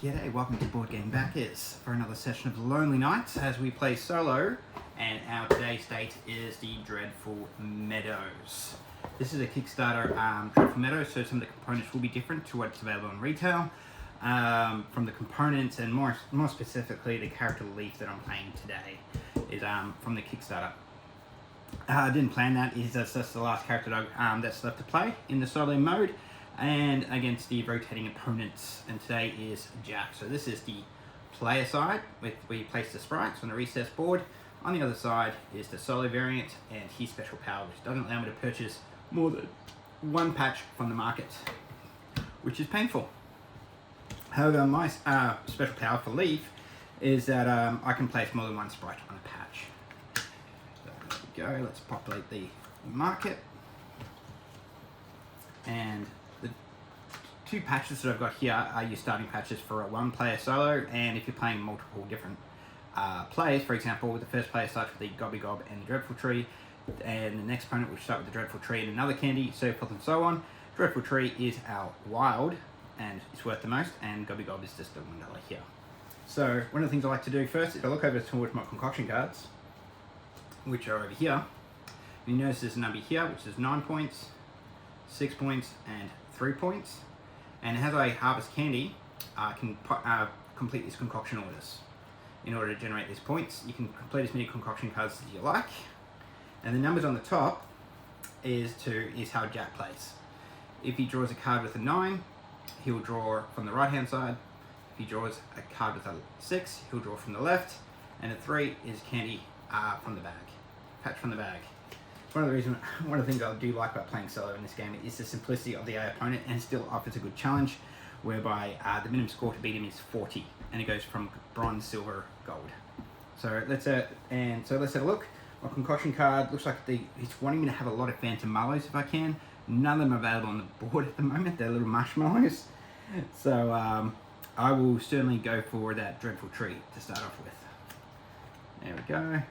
G'day, welcome to Board Game Backers for another session of Lonely Nights as we play solo, and our today's date is the Dreadful Meadows. This is a Kickstarter Dreadful Meadows, so some of the components will be different to what's available in retail. From the components and more specifically the character leaf that I'm playing today is from the Kickstarter. I didn't plan that, that's just the last character that's left to play in the solo mode and against the rotating opponents, and today is Jack. So this is the player side where you place the sprites on the recess board. On the other side is the solo variant and his special power, which doesn't allow me to purchase more than one patch from the market, which is painful. However, my special power for Leaf is that I can place more than one sprite on a patch. So there we go, let's populate the market. And the two patches that I've got here are your starting patches for a one player solo, and if you're playing multiple different players, for example, the first player starts with the Gobby Gob and the Dreadful Tree, and the next opponent will start with the Dreadful Tree and another candy, so forth and so on. Dreadful Tree is our wild, and it's worth the most, and Gobby Gob is just the $1 here. So one of the things I like to do first is I look over towards my concoction cards, which are over here. You notice there's a number here, which is 9 points, 6 points, and 3 points. And as I harvest candy, I can complete these concoction orders. In order to generate these points, you can complete as many concoction cards as you like. And the numbers on the top is how Jack plays. If he draws a card with a 9, he'll draw from the right hand side. If he draws a card with a 6, he'll draw from the left. And a 3 is candy from the bag, patch from the bag. One of the things I do like about playing solo in this game is the simplicity of the AI opponent, and still offers a good challenge, whereby the minimum score to beat him is 40, and it goes from bronze, silver, gold. So let's have a look. My concoction card looks like he's wanting me to have a lot of Phantom Mallows if I can. None of them are available on the board at the moment. They're little marshmallows. So I will certainly go for that Dreadful Tree to start off with. There we go.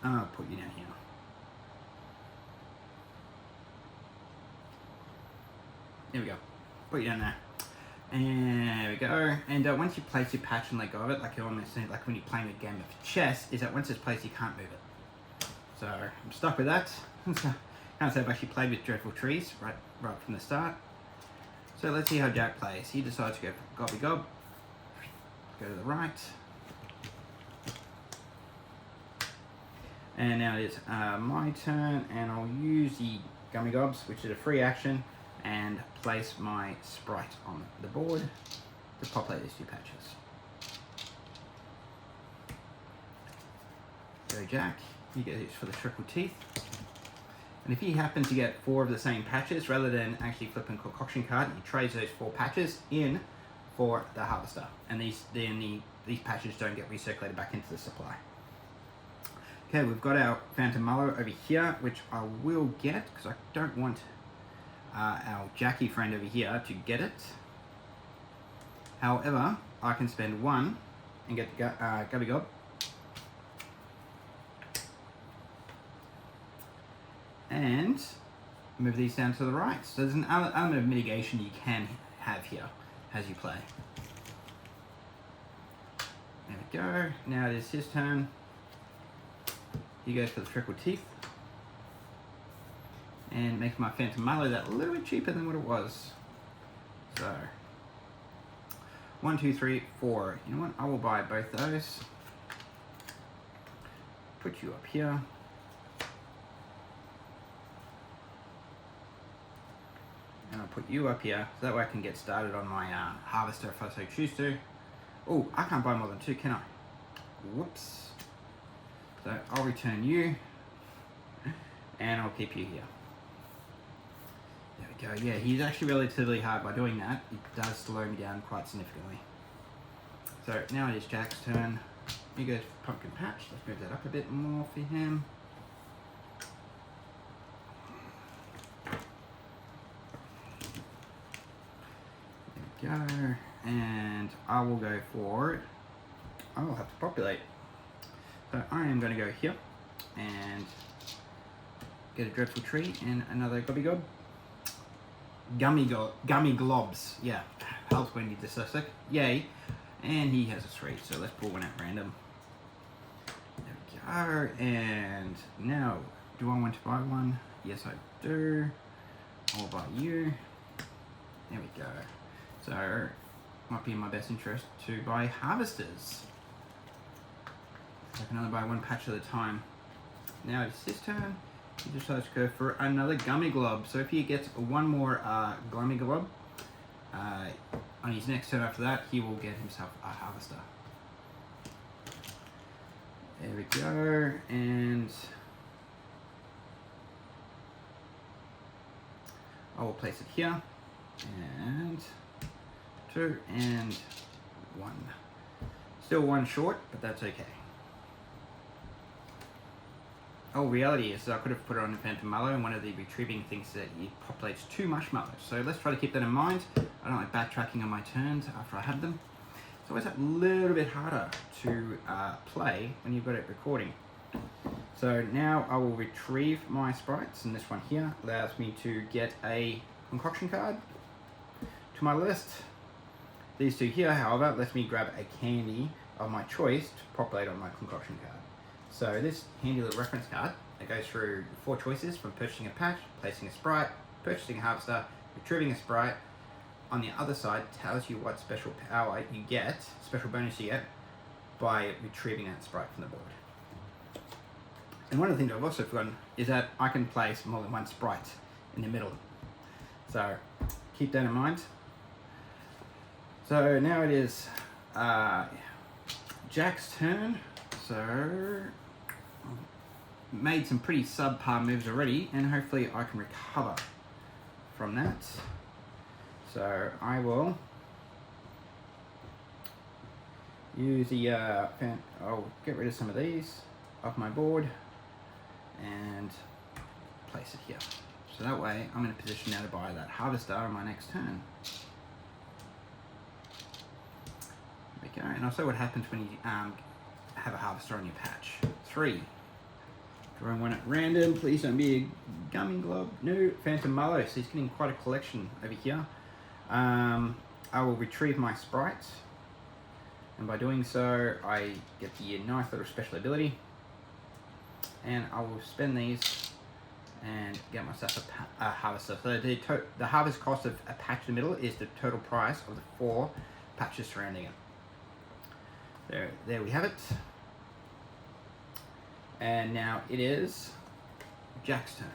I'll put you down here. There we go. Put you down there. And there we go. And once you place your patch and let go of it, like you almost said, like when you're playing a game of chess, is that once it's placed, you can't move it. So I'm stuck with that. So can't say I've actually played with Dreadful Trees right from the start. So let's see how Jack plays. He decides to go for Gobby Gob. Go to the right. And now it is my turn, and I'll use the Gummy Gobs, which is a free action, and place my sprite on the board to populate these two patches. Go Jack, he goes for the triple teeth. And if he happens to get 4 of the same patches, rather than actually flipping a concoction card, he trades those 4 patches in for the harvester. And these patches don't get recirculated back into the supply. Okay, we've got our Phantom Mallow over here, which I will get, because I don't want our Jackie friend over here to get it. However, I can spend 1 and get the Gubby Gob. And move these down to the right. So there's an element of mitigation you can have here as you play. There we go. Now it is his turn. He goes for the triple teeth. And makes my Phantom Mallow that a little bit cheaper than what it was. So 1, 2, 3, 4. You know what? I will buy both those. Put you up here. And I'll put you up here, so that way I can get started on my harvester if I so choose to. Oh, I can't buy more than 2, can I? Whoops. So I'll return you, and I'll keep you here. There we go. Yeah, he's actually relatively hard. By doing that, it does slow me down quite significantly. So now it is Jack's turn. He goes for Pumpkin Patch. Let's move that up a bit more for him. There we go. And I will go for it. I will have to populate. So I am going to go here and get a Dreadful Tree and another Gobby Gob. gummy globs. Yeah, helps when you dyslexic. Yay. And he has a 3, so let's pull one at random. There we go. And now, do I want to buy one? Yes, I do. I'll buy you. There we go. So, might be in my best interest to buy harvesters. I can only buy one patch at a time. Now it's his turn. He decides to go for another gummy glob. So if he gets one more gummy glob, on his next turn after that, he will get himself a harvester. There we go, and I will place it here, and 2 and 1. Still 1 short, but that's okay. Oh, reality is I could have put it on the Phantom Mallow, and one of the retrieving things that it populates 2 marshmallows. So let's try to keep that in mind. I don't like backtracking on my turns after I have them. It's always a little bit harder to play when you've got it recording. So now I will retrieve my sprites, and this one here allows me to get a concoction card to my list. These 2 here, however, lets me grab a candy of my choice to populate on my concoction card. So this handy little reference card that goes through 4 choices from purchasing a patch, placing a sprite, purchasing a harvester, retrieving a sprite. On the other side tells you what special power you get, special bonus you get by retrieving that sprite from the board. And one of the things I've also forgotten is that I can place more than 1 sprite in the middle. So keep that in mind. So now it is Jack's turn. So made some pretty subpar moves already, and hopefully I can recover from that. So I will use the I'll get rid of some of these off my board and place it here. So that way I'm in a position now to buy that harvester on my next turn. There we go. And I'll see what happens when you have a harvester on your patch. 3. Drawing one at random. Please don't be a gummy glob. No, Phantom Mallow. So he's getting quite a collection over here. I will retrieve my sprites, and by doing so I get the nice little special ability, and I will spend these and get myself a harvester. So the harvest cost of a patch in the middle is the total price of the 4 patches surrounding it. There we have it. And now it is Jack's turn.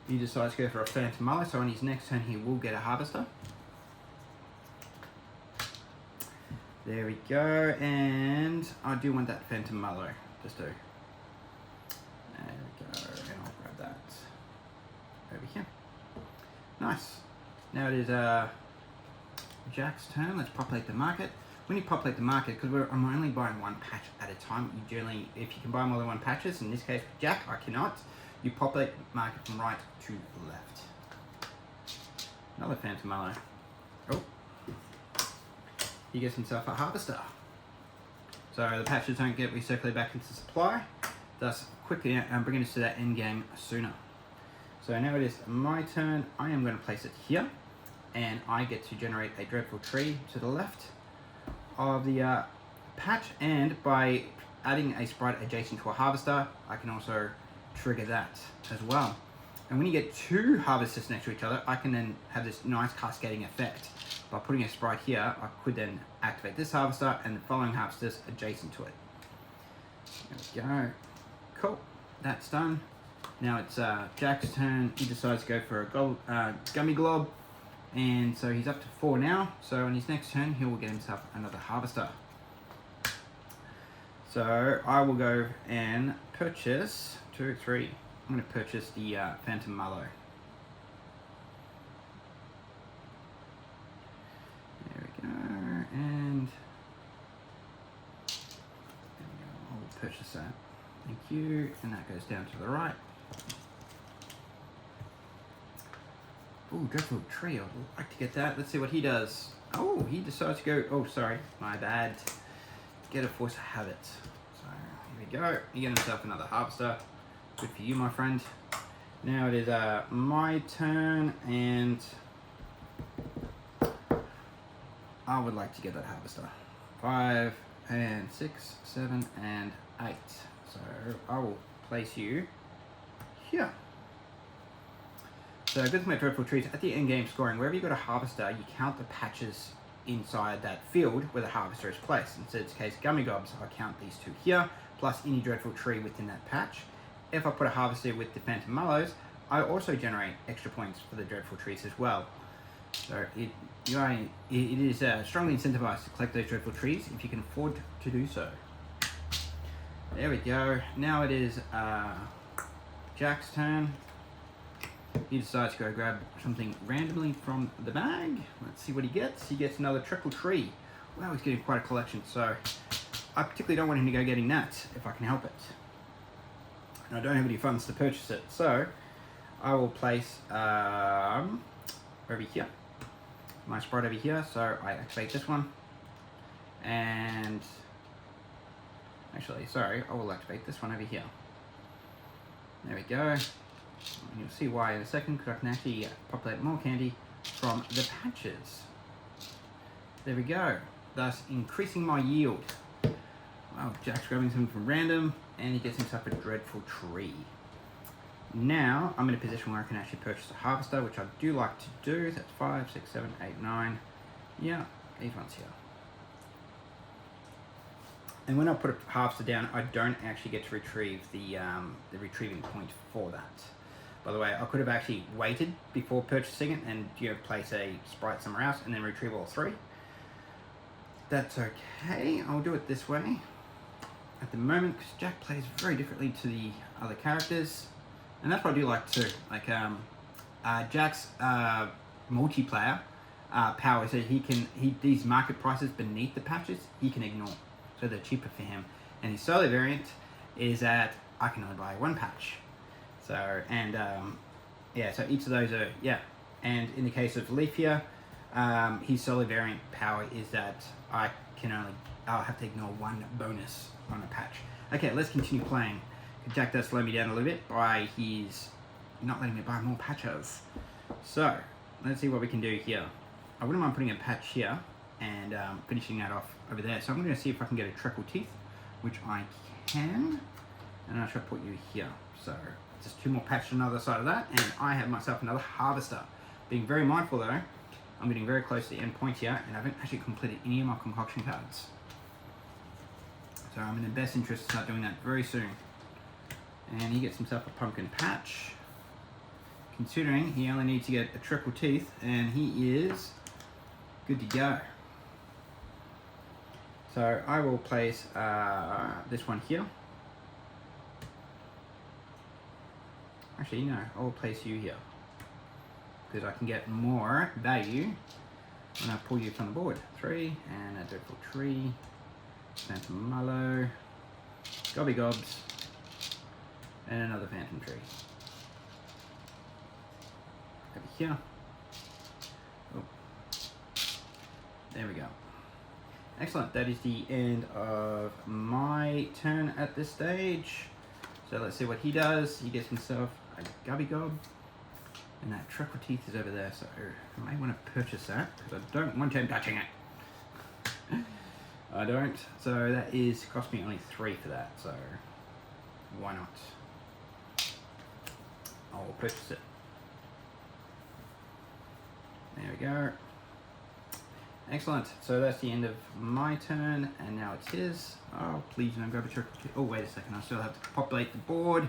He decides to go for a Phantom Mallow, so on his next turn he will get a harvester. There we go, and I do want that Phantom Mallow, just do. There we go, and I'll grab that over here. Nice. Now it is Jack's turn. Let's populate the market. When you populate the market, because I'm only buying 1 patch at a time, you generally, if you can buy more than 1 patches, in this case with Jack, I cannot, you populate the market from right to left. Another Phantom Mallow. Oh. He gets himself a harvester. So the patches don't get recirculated back into supply, thus quickly bringing us to that end game sooner. So now it is my turn. I am going to place it here, and I get to generate a dreadful tree to the left of the patch, and by adding a sprite adjacent to a harvester, I can also trigger that as well. And when you get 2 harvesters next to each other, I can then have this nice cascading effect. By putting a sprite here, I could then activate this harvester and the following harvesters adjacent to it. There we go. Cool. That's done. Now it's Jack's turn. He decides to go for a gummy glob. And so he's up to 4 now. So on his next turn, he will get himself another harvester. So I will go and purchase 2, 3. I'm going to purchase the Phantom Mallow. There we go. And there we go. I'll purchase that. Thank you. And that goes down to the right. Ooh, dreadful tree. I'd like to get that. Let's see what he does. Oh, he decides to go. Oh, sorry. My bad. Get a force of habit. So here we go. You get himself another harvester. Good for you, my friend. Now it is my turn, and I would like to get that harvester. 5 and 6, 7 and 8. So I will place you here. So good thing about Dreadful Trees, at the end game scoring, wherever you've got a harvester, you count the patches inside that field where the harvester is placed. In this case, Gummy Gobs, I count these 2 here, plus any Dreadful Tree within that patch. If I put a harvester with the Phantom Mallows, I also generate extra points for the Dreadful Trees as well. So it is strongly incentivized to collect those Dreadful Trees if you can afford to do so. There we go. Now it is Jack's turn. He decides to go grab something randomly from the bag. Let's see what he gets. He gets another Trickle Tree. Wow, he's getting quite a collection, so I particularly don't want him to go getting that if I can help it. And I don't have any funds to purchase it, so I will place over here. My sprite over here, so I activate this one. And actually, sorry, I will activate this one over here. There we go. And you'll see why in a second, because I can actually populate more candy from the patches. There we go, thus increasing my yield. Wow, Jack's grabbing something from random, and he gets himself a Dreadful Tree. Now, I'm in a position where I can actually purchase a harvester, which I do like to do. That's 5, 6, 7, 8, 9. Yeah, these ones here. And when I put a harvester down, I don't actually get to retrieve the retrieving point for that. By the way, I could have actually waited before purchasing it and place a sprite somewhere else and then retrieve all 3. That's okay. I'll do it this way at the moment because Jack plays very differently to the other characters, and that's what I do like too. Like Jack's multiplayer power, so these market prices beneath the patches he can ignore, so they're cheaper for him. And his solo variant is that I can only buy 1 patch. So, and yeah, so each of those are, yeah. And in the case of Leaf here, his solo variant power is that I'll have to ignore 1 bonus on a patch. Okay, let's continue playing. Jack does slow me down a little bit by his not letting me buy more patches. So, let's see what we can do here. I wouldn't mind putting a patch here and finishing that off over there. So I'm going to see if I can get a Trickle Teeth, which I can. And I shall put you here. So, just 2 more patches on the other side of that, and I have myself another harvester. Being very mindful though, I'm getting very close to the end point here, and I haven't actually completed any of my concoction cards. So I'm in the best interest to start doing that very soon. And he gets himself a pumpkin patch, considering he only needs to get a Trickle Teeth, and he is good to go. So I will place this one here. Actually, no, I will place you here, because I can get more value when I pull you from the board. 3, and a Dreadful Tree, Phantom Mallow, Gobby Gobs, and another Phantom Tree. Over here. Oh. There we go. Excellent, that is the end of my turn at this stage. So let's see what he does. He gets himself a Gubby Gob, and that Trickle Teeth is over there, so I may want to purchase that, because I don't want him touching it. I don't, so that is, cost me only 3 for that, so why not? I'll purchase it. There we go. Excellent, so that's the end of my turn, and now it's his. Oh, please don't grab a Trickle Teeth. Oh, wait a second, I still have to populate the board.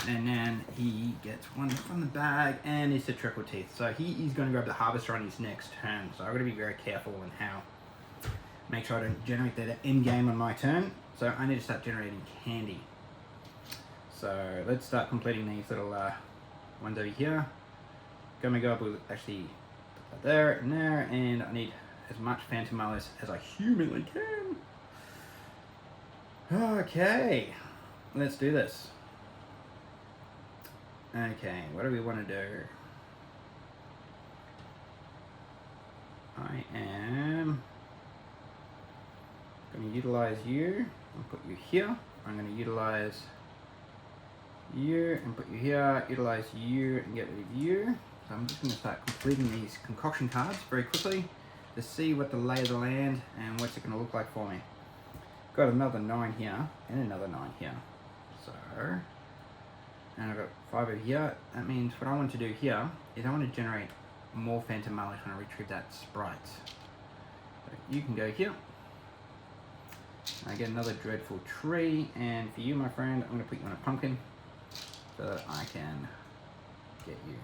And then he gets 1 from the bag, and it's a Trickle Teeth. So he is going to grab the harvester on his next turn. So I've got to be very careful in how, make sure I don't generate that end game on my turn. So I need to start generating candy. So let's start completing these little ones over here. Gummy Gob will actually put that there and there, and I need as much Phantom Mallows as I humanly can. Okay, let's do this. Okay, what do we want to do? I am going to utilize you. I'll put you here. I'm going to utilize you and put you here, utilize you and get rid of you. So I'm just going to start completing these concoction cards very quickly to see what the lay of the land and what's it going to look like for me. Got another 9 here and another 9 here. So, and I've got 5 over here. That means what I want to do here is I want to generate more Phantom Mallows when I retrieve that sprite. So you can go here. I get another Dreadful Tree, and for you, my friend, I'm going to put you on a pumpkin so that I can get you.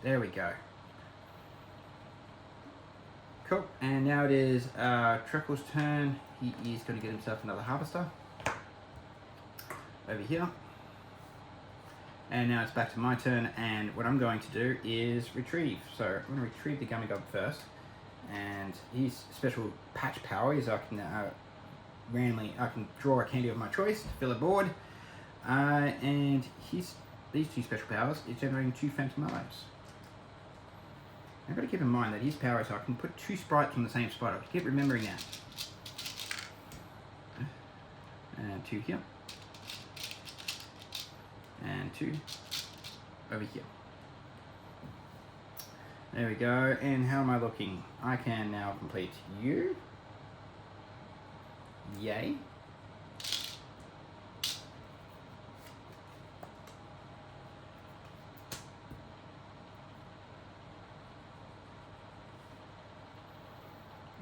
There we go. Cool, and now it is Treacle's turn. He is going to get himself another Harvester over here. And now it's back to my turn, and what I'm going to do is retrieve. So I'm going to retrieve the Gummy Gob first, and his special patch power is I can I can draw a candy of my choice to fill a board, and these 2 special powers is generating 2 Phantom Mallows. I've got to keep in mind that his power is I can put 2 sprites from the same spot. I keep remembering that. And 2 here. And 2 over here. There we go. And how am I looking? I can now complete you. Yay.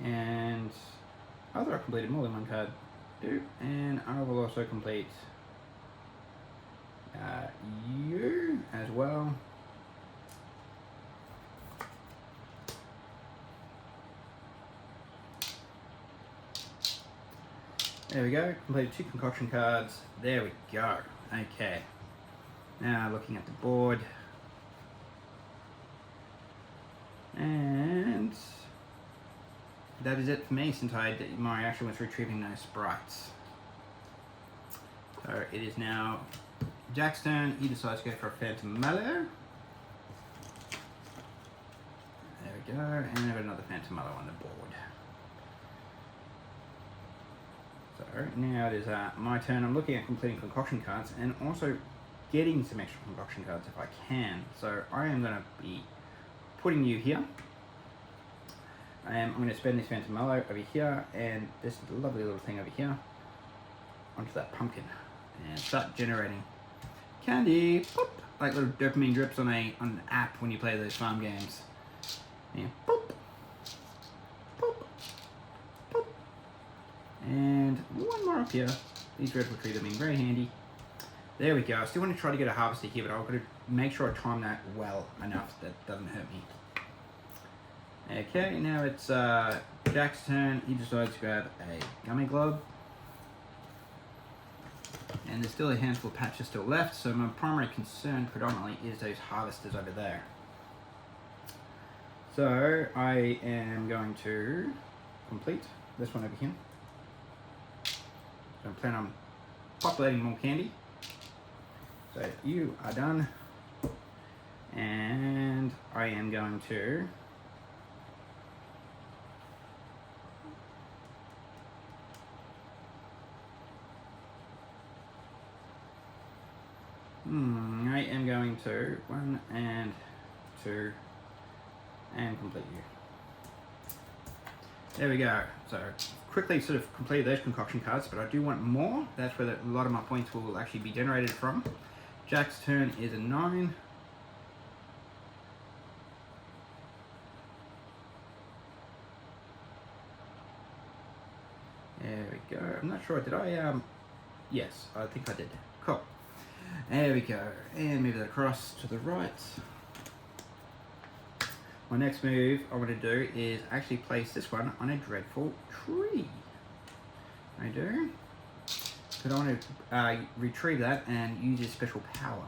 And either I completed more than 1 card, and I will also complete you as well. There we go, completed 2 concoction cards. There we go. Okay. Now looking at the board. And that is it for me since my action was retrieving those sprites. So it is now Jack's turn. He decides to go for a Phantom Mallow. There we go, and I've got another Phantom Mallow on the board. So now it is my turn. I'm looking at completing concoction cards and also getting some extra concoction cards if I can. So I am going to be putting you here. I'm going to spend this Phantom Mallow over here and this lovely little thing over here onto that pumpkin and start generating candy, boop, like little dopamine drips on an app when you play those farm games. And boop, boop, boop. And 1 more up here. These dreadful trees have been very handy. There we go. I still want to try to get a harvester here, but I've got to make sure I time that well enough that it doesn't hurt me. Okay, now it's Jack's turn. He decides to grab a Gummy Glob. And there's still a handful of patches still left, so my primary concern predominantly is those harvesters over there. So I am going to complete this one over here. So I plan on populating more candy. So you are done. And I am going to I am going to 1 and 2 and complete you. There we go. So quickly sort of completed those concoction cards, but I do want more. That's where a lot of my points will actually be generated from. Jack's turn is a 9. There we go. I'm not sure, did I, yes, I think I did. Cool. There we go, and move that across to the right. My next move I want to do is actually place this one on a Dreadful Tree. I do. Because I want to retrieve that and use his special power.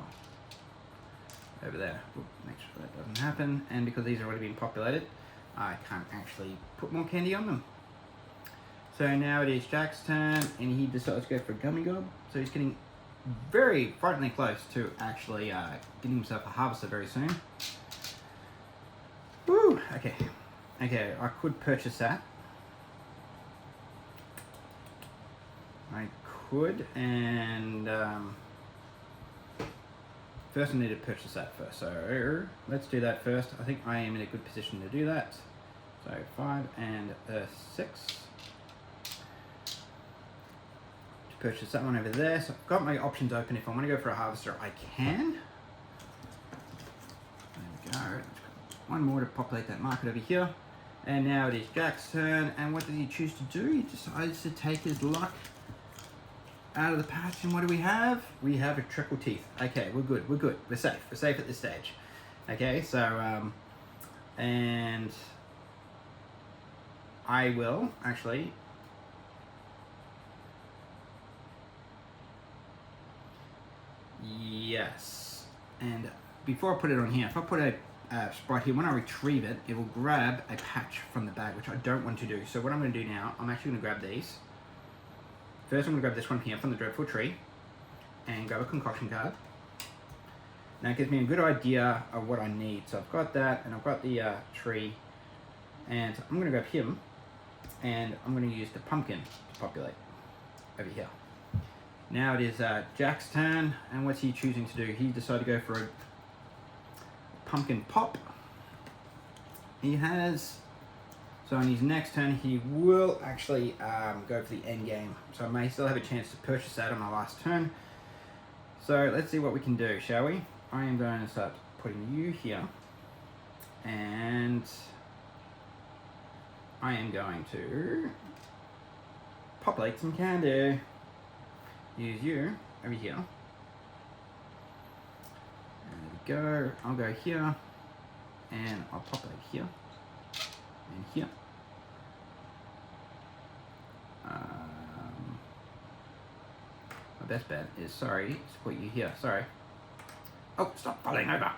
Over there. Oop, make sure that doesn't happen. And because these are already been populated, I can't actually put more candy on them. So now it is Jack's turn, and he decides to go for a Gummy Gob. So he's getting very frighteningly close to actually getting himself a harvester very soon. Woo! Okay. Okay, I could purchase that. I could, and first I need to purchase that first. So let's do that first. I think I am in a good position to do that. So 5 and 6. To purchase that one over there. So I've got my options open. If I want to go for a harvester, I can. There we go. One more to populate that market over here. And now it is Jack's turn. And what does he choose to do? He decides to take his luck out of the patch. And what do we have? We have a triple teeth. Okay, we're good. We're good. We're safe. We're safe at this stage. Okay, so and I will actually yes. And before I put it on here, if I put a sprite here, when I retrieve it, it will grab a patch from the bag, which I don't want to do. So what I'm going to do now, I'm actually going to grab these. First, I'm going to grab this one here from the Dreadful Tree and grab a concoction card. Now it gives me a good idea of what I need. So I've got that, and I've got the tree, and I'm going to grab him, and I'm going to use the pumpkin to populate over here. Now it is Jack's turn, and what's he choosing to do? He decided to go for a pumpkin pop. He has, so on his next turn he will actually go for the end game. So I may still have a chance to purchase that on my last turn. So let's see what we can do, shall we? I am going to start putting you here, and I am going to populate some candy. Use you over here. There we go. I'll go here, and I'll populate here and here. My best bet is, sorry, to put you here. Sorry. Oh, stop falling over.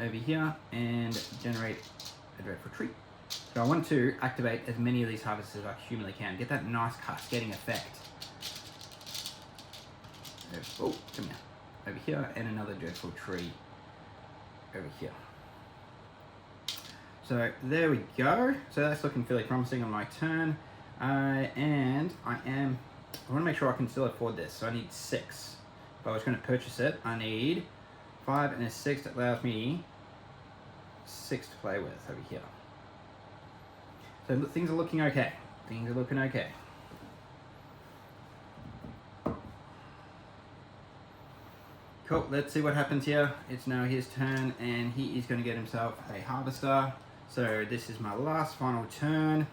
Over here, and generate a Dreadful Tree. So I want to activate as many of these harvests as I humanly can. Get that nice cascading effect. Oh, come here. Over here, and another Dreadful Tree over here. So there we go. So that's looking fairly promising on my turn. And I want to make sure I can still afford this. So I need 6. If I was going to purchase it, I need 5 and a 6. That allows me 6 to play with over here. So things are looking okay. Things are looking okay. Cool, let's see what happens here. It's now his turn, and he is going to get himself a harvester. So this is my last final turn.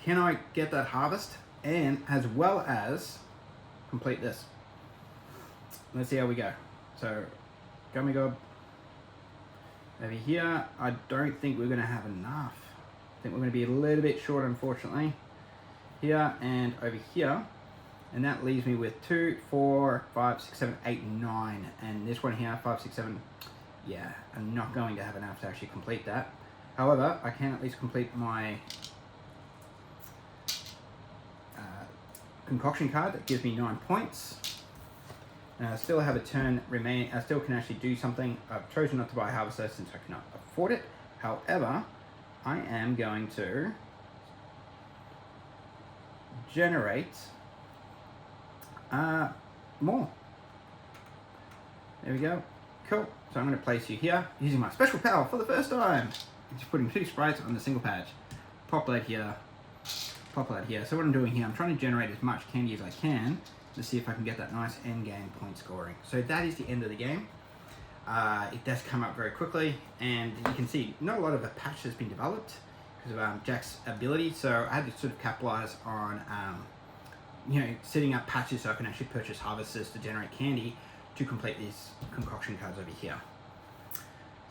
Can I get that harvest, and as well as complete this? Let's see how we go. So, Gummy Gob over here. I don't think we're going to have enough. I think we're going to be a little bit short, unfortunately. Here and over here. And that leaves me with 2, 4, 5, 6, 7, 8, 9. And this one here, 5, 6, 7. Yeah, I'm not going to have enough to actually complete that. However, I can at least complete my concoction card. That gives me 9 points. And I still have a turn remaining. I still can actually do something. I've chosen not to buy a harvester since I cannot afford it. However, I am going to generate more. There we go. Cool. So I'm going to place you here using my special power for the first time. Just putting 2 sprites on the single patch. Populate here. Populate here. So what I'm doing here, I'm trying to generate as much candy as I can to see if I can get that nice end game point scoring. So that is the end of the game. It does come up very quickly, and you can see not a lot of a patch has been developed because of Jack's ability. So I had to sort of capitalize on setting up patches so I can actually purchase harvesters to generate candy to complete these concoction cards over here.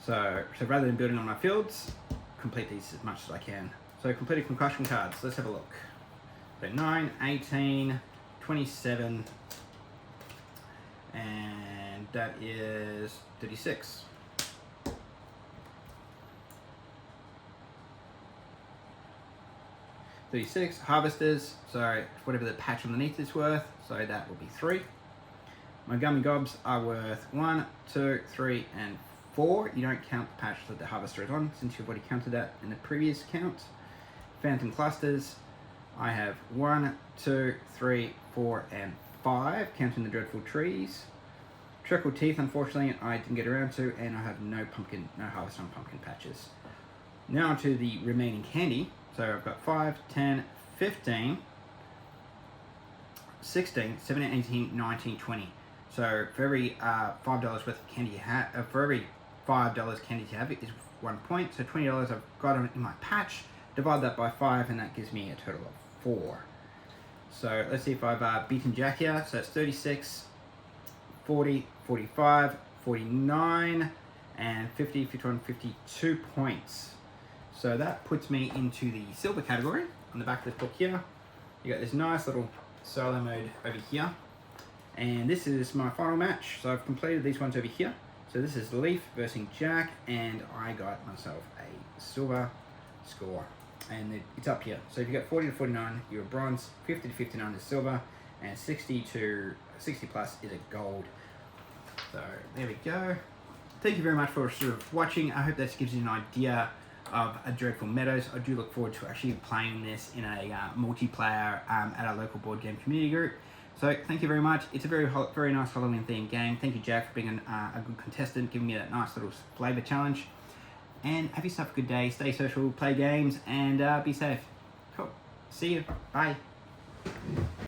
So rather than building on my fields, complete these as much as I can. So completed concoction cards, let's have a look. So 9, 18, 27, and that is 36. Harvesters, so whatever the patch underneath is worth, so that will be 3. My Gummy Gobs are worth 1, 2, 3, and 4. You don't count the patch that the harvester is on, since you've already counted that in the previous count. Phantom Clusters, I have 1, 2, 3, 4, and 5, counting the Dreadful Trees. Treacle Teeth, unfortunately, I didn't get around to, and I have no Harvest on Pumpkin patches. Now onto the remaining candy. So I've got 5, 10, 15, 16, 17, 18, 19, 20. So for every $5 worth of candy you have, for every $5 candy you have, it is 1 point. So $20 I've got in my patch. Divide that by 5, and that gives me a total of 4. So let's see if I've beaten Jack here. So it's 36, 40, 45, 49, and 50, 51, 52 points. So that puts me into the silver category. On the back of this book here, you got this nice little solo mode over here. And this is my final match. So I've completed these ones over here. So this is Leaf versus Jack, and I got myself a silver score. And it's up here. So if you got 40 to 49, you're a bronze, 50 to 59 is silver, and 60 to 60 plus is a gold. So there we go. Thank you very much for watching. I hope this gives you an idea of a Dreadful Meadows. I do look forward to actually playing this in a multiplayer at our local board game community group. So thank you very much. It's a very nice Halloween themed game. Thank you, Jack, for being a good contestant, giving me that nice little flavor challenge. And have yourself a good day. Stay social, play games, and be safe. Cool. See you. Bye.